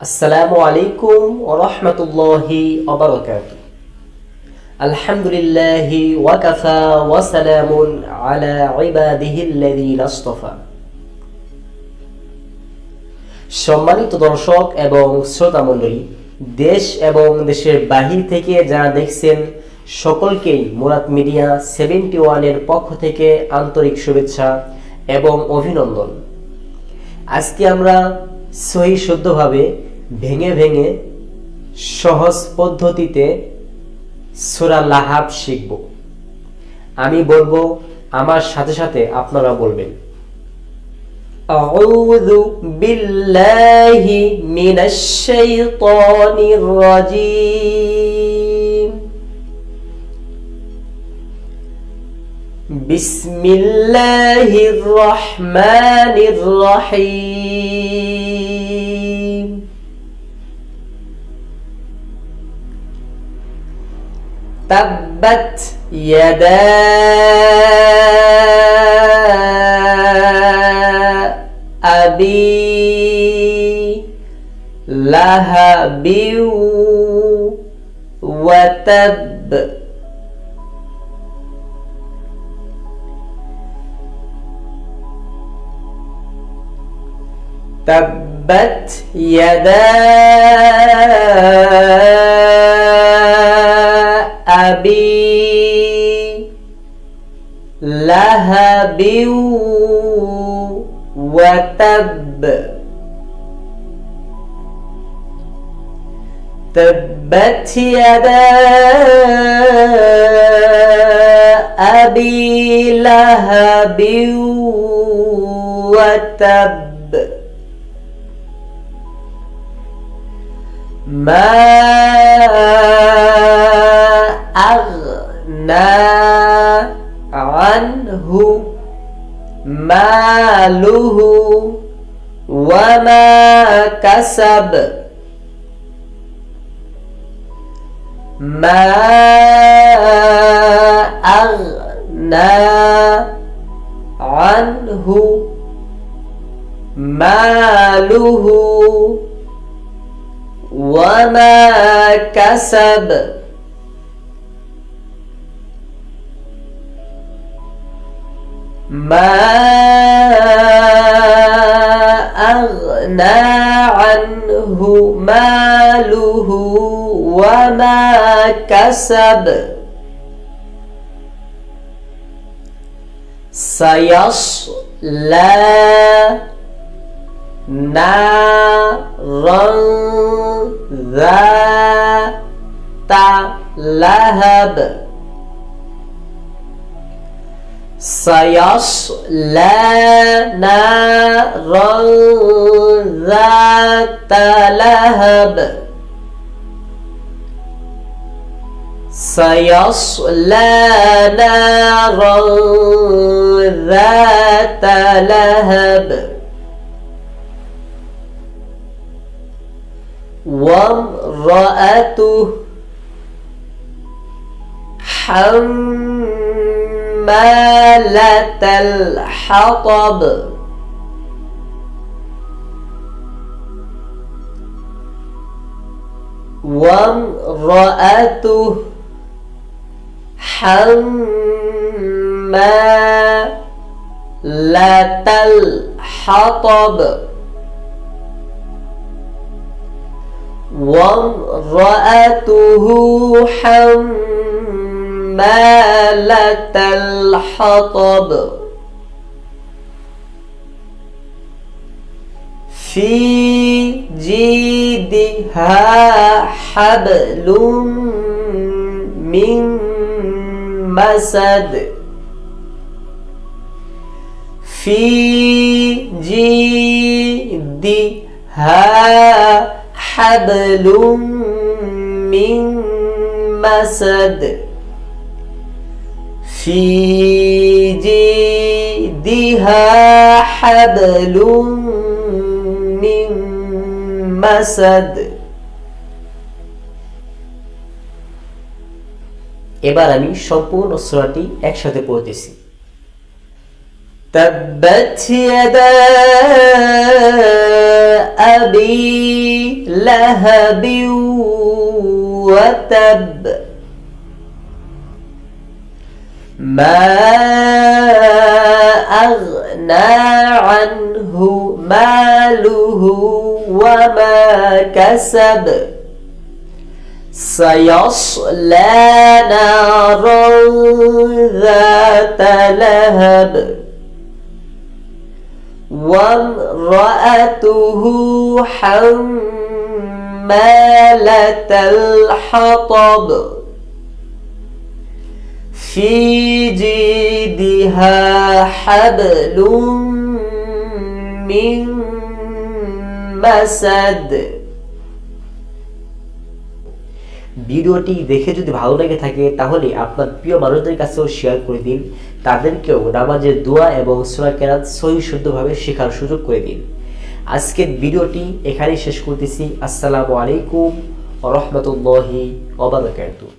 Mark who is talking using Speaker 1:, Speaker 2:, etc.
Speaker 1: আসসালামু আলাইকুম ওয়া রাহমাতুল্লাহি ওয়া বারাকাতুহু। আলহামদুলিল্লাহি ওয়া কাফা ওয়া সালামুন আলা ইবাদিহিল্লাযীনা ইসতাফা। সম্মানিত দর্শক এবং শ্রোতা মণ্ডলী, দেশ এবং দেশের বাহির থেকে যারা দেখছেন সকলকেই মুরাদ মিডিয়া 71 এর পক্ষ থেকে আন্তরিক শুভেচ্ছা এবং অভিনন্দন। আজকে আমরা সহি শুদ্ধভাবে ভেঙে ভেঙে সহজ পদ্ধতিতে সূরা লাহাব শিখব। আমি বলবো, আমার সাথে সাথে আপনারা বলবেন। আউযু বিল্লাহি মিনাশ শাইতানির রাজীম। বিসমিল্লাহির রহমানির রহিম। তাব্বাত ইয়াদা আবি লাহাবি ওয়া তাব। তাব্বাত ইয়াদা আবি লাহাবি ওয়া তাব। তাব্বাত ইয়াদা আবি লাহাবি ওয়া তাব। মা আগনা আনহু মালুহু ওয়া মা কাসাব। মা আগনা আনহু মালুহু ওয়া মা কাসাব। ما أغنى عنه ماله وما كسب سيصلى نارا ذات لهب سيصلى نارا ذات لهب سيصلى نارا ذات لهب وامرأته حمالة الحطب وامرأته حمالة الحطب وامرأته حمالة الحطب في جيدها حبل من مسد في جيدها حبل من مسد في جيدها حبل من مسد। এবার আমি সম্পূর্ণ সূরাটি একসাথে পড়তেছি। تبت يدا أبي لهب وتب ما أغنى عنه ماله وما كسب سيصلى نارا ذات لهب وامرأته حمالة الحطب في جيدها حبل من مسد। ভিডিওটি দেখে যদি ভালো লেগে থাকে তাহলে আপনার প্রিয় মানুষদের কাছেও শেয়ার করে দিন, তাদেরকেও নামাজের দোয়া এবং সূরা কেরাত সহিহ শুদ্ধভাবে শেখার সুযোগ করে দিন। আজকের ভিডিওটি এখানেই শেষ করতেছি। আসসালামু আলাইকুম ওয়া রাহমাতুল্লাহি ওয়া বারাকাতুহু।